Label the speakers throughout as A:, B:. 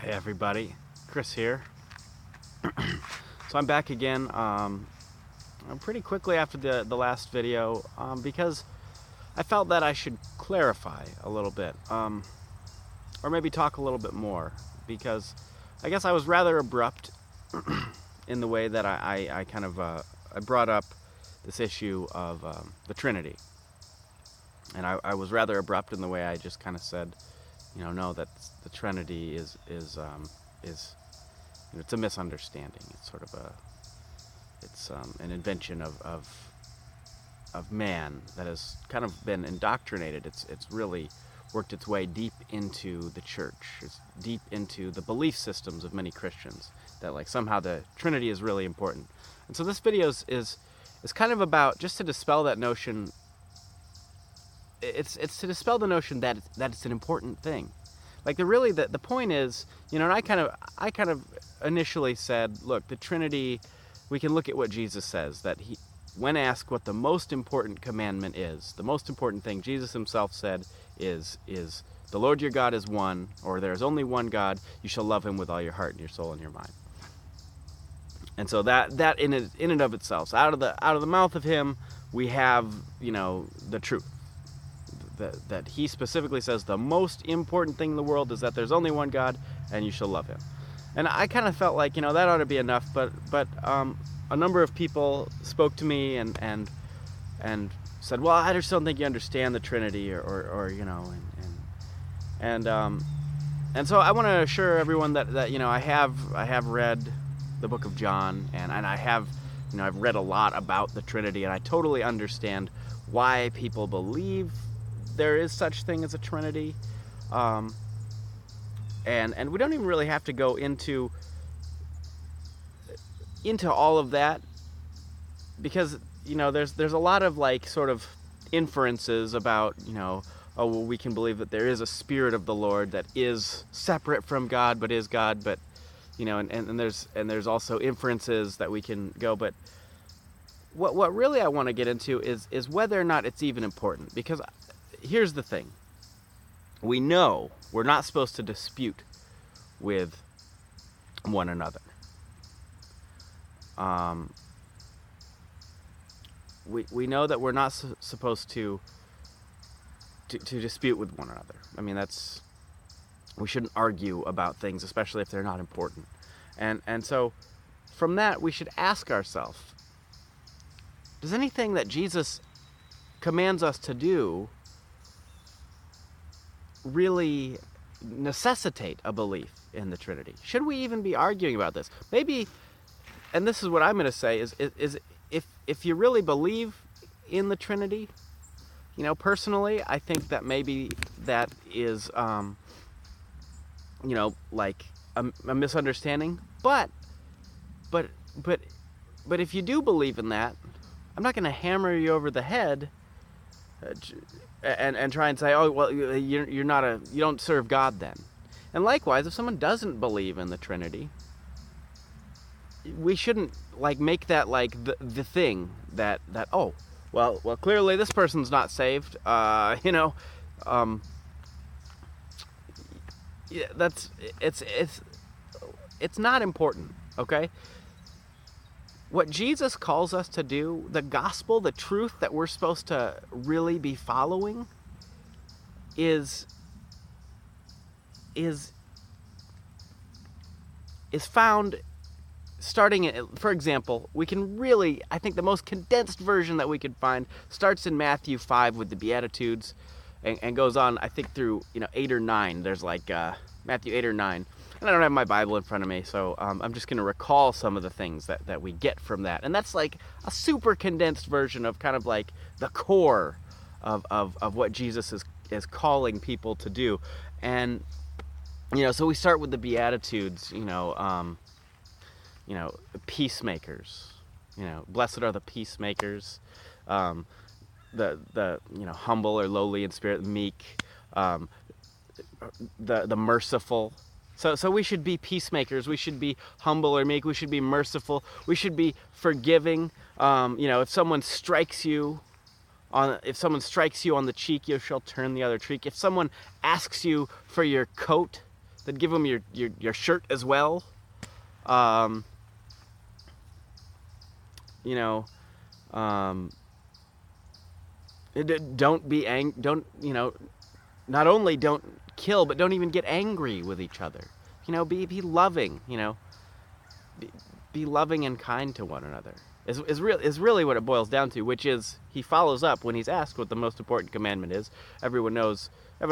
A: Hey everybody, Chris here. So I'm back again pretty quickly after the last video because I felt that I should clarify a little bit or maybe talk a little bit more, because I guess I was rather abrupt in the way that I brought up this issue of the Trinity, and I was rather abrupt in the way I just kind of said, no, that the Trinity is it's a misunderstanding. It's sort of an invention of man that has kind of been indoctrinated. It's really worked its way deep into the church. It's deep into the belief systems of many Christians, that like somehow the Trinity is really important. And so this video is kind of about just to dispel that notion. It's to dispel the notion that it's an important thing. Like the point is, and I kind of initially said, look, the Trinity, we can look at what Jesus says, that when asked what the most important commandment is, the most important thing, Jesus himself said is the Lord your God is one, or there is only one God. You shall love him with all your heart and your soul and your mind. And so that in and of itself, out of the mouth of him, we have the truth. That he specifically says the most important thing in the world is that there's only one God and you shall love him. And I kind of felt like, that ought to be enough, but a number of people spoke to me and said, well, I just don't think you understand the Trinity, and so I want to assure everyone that I have read the book of John, and I have I've read a lot about the Trinity, and I totally understand why people believe there is such thing as a Trinity, and we don't even really have to go into all of that, because there's a lot of like sort of inferences about oh, well, we can believe that there is a spirit of the Lord that is separate from God but is God, but and there's also inferences that we can go, but what really I want to get into is whether or not it's even important, because here's the thing. We know we're not supposed to dispute with one another. We know that we're not supposed to dispute with one another. I mean, we shouldn't argue about things, especially if they're not important. And so from that, we should ask ourselves, does anything that Jesus commands us to do really necessitate a belief in the Trinity? Should we even be arguing about this? Maybe, and this is what I'm going to say, is if you really believe in the Trinity, personally, I think that maybe that is, like a misunderstanding. But if you do believe in that, I'm not going to hammer you over the head and try and say, oh, well, you don't serve God then. And likewise, if someone doesn't believe in the Trinity, we shouldn't like make that like the thing that oh, well clearly this person's not saved. Yeah, it's not important, okay? What Jesus calls us to do, the gospel, the truth that we're supposed to really be following is found starting, for example, we can really, I think the most condensed version that we could find starts in Matthew 5 with the Beatitudes and goes on, I think, through 8 or 9. There's like Matthew 8 or 9. And I don't have my Bible in front of me, so I'm just going to recall some of the things that we get from that. And that's like a super condensed version of kind of like the core of what Jesus is calling people to do. And, so we start with the Beatitudes, peacemakers. Blessed are the peacemakers, the humble or lowly in spirit, meek, the merciful. So we should be peacemakers. We should be humble or meek. We should be merciful. We should be forgiving. If someone strikes you on the cheek, you shall turn the other cheek. If someone asks you for your coat, They'd give him your shirt as well. Um, you know, um, don't be don't, not only don't kill, but don't even get angry with each other. Be loving, be loving and kind to one another. Is really what it boils down to, which is he follows up when he's asked what the most important commandment is. Everyone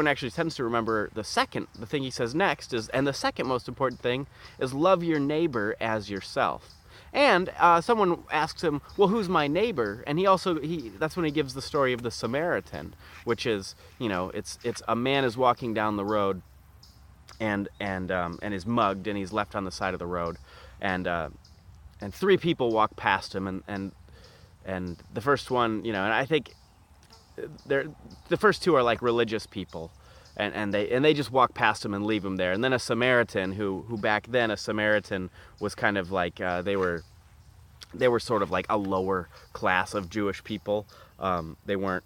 A: actually tends to remember the thing he says next is, and the second most important thing is love your neighbor as yourself. And someone asks him, well, who's my neighbor? And that's when he gives the story of the Samaritan, which is, it's a man is walking down the road and is mugged, and he's left on the side of the road, and three people walk past him, and the first one, and I think the first two are like religious people, and they just walk past him and leave him there. And then a Samaritan, who back then a Samaritan was kind of like they were sort of like a lower class of Jewish people. They weren't,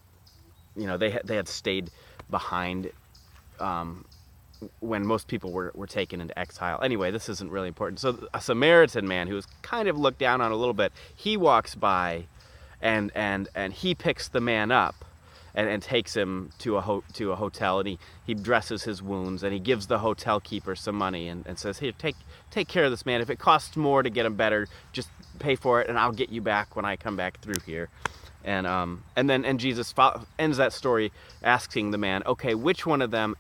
A: they had stayed behind when most people were taken into exile. Anyway, this isn't really important. So a Samaritan man who was kind of looked down on a little bit, he walks by, and he picks the man up, and takes him to a hotel, and he dresses his wounds, and he gives the hotel keeper some money, and says, here, take care of this man. If it costs more to get him better, just pay for it, and I'll get you back when I come back through here. And Jesus ends that story asking the man, okay, which one of them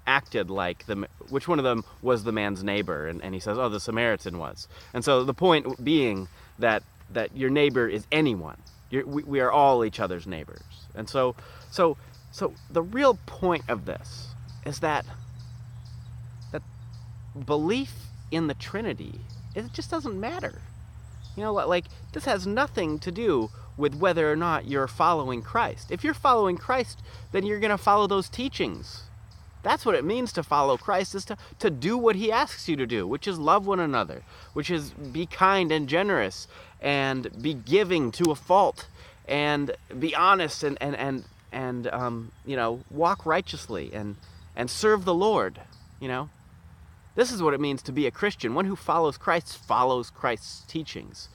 A: which one of them was the man's neighbor? And he says, oh, the Samaritan was. And so the point being that your neighbor is anyone. We are all each other's neighbors. And so the real point of this is that belief in the Trinity, it just doesn't matter. Like, this has nothing to do with whether or not you're following Christ. If you're following Christ, then you're going to follow those teachings. That's what it means to follow Christ, is to do what he asks you to do, which is love one another, which is be kind and generous, and be giving to a fault, and be honest, and walk righteously, and serve the Lord. This is what it means to be a Christian. One who follows Christ's teachings.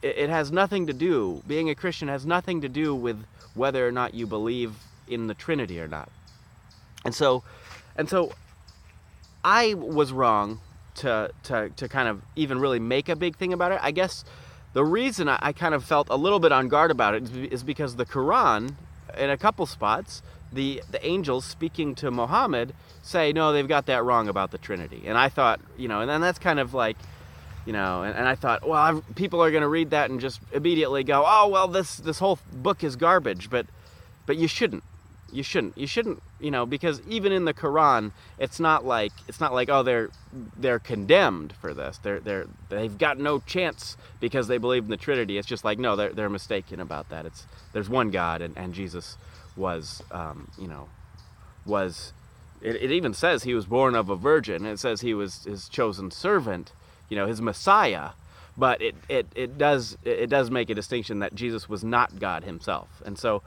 A: It has nothing to do, being a Christian has nothing to do with whether or not you believe in the Trinity or not. And so I was wrong to kind of even really make a big thing about it. I guess the reason I kind of felt a little bit on guard about it is because the Quran, in a couple spots, the angels speaking to Muhammad say, no, they've got that wrong about the Trinity. And I thought, and then that's kind of like, and I thought, well, people are going to read that and just immediately go, oh, well, this whole book is garbage. But you shouldn't. You shouldn't, because even in the Quran, it's not like, oh, they're condemned for this. They've got no chance because they believe in the Trinity. It's just like, no, they're mistaken about that. There's one God, and Jesus was, it even says he was born of a virgin. It says he was his chosen servant, his Messiah. But it does make a distinction that Jesus was not God himself. And so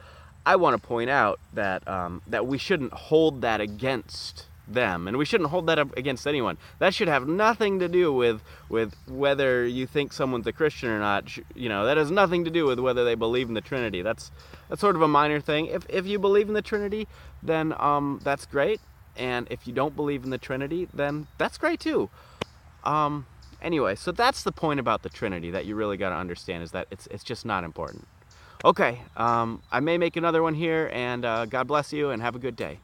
A: I want to point out that we shouldn't hold that against them, and we shouldn't hold that up against anyone. That should have nothing to do with whether you think someone's a Christian or not. That has nothing to do with whether they believe in the Trinity. That's sort of a minor thing. If you believe in the Trinity, then that's great, and if you don't believe in the Trinity, then that's great too. Anyway, so that's the point about the Trinity that you really got to understand, is that it's just not important. Okay, I may make another one here, and God bless you, and have a good day.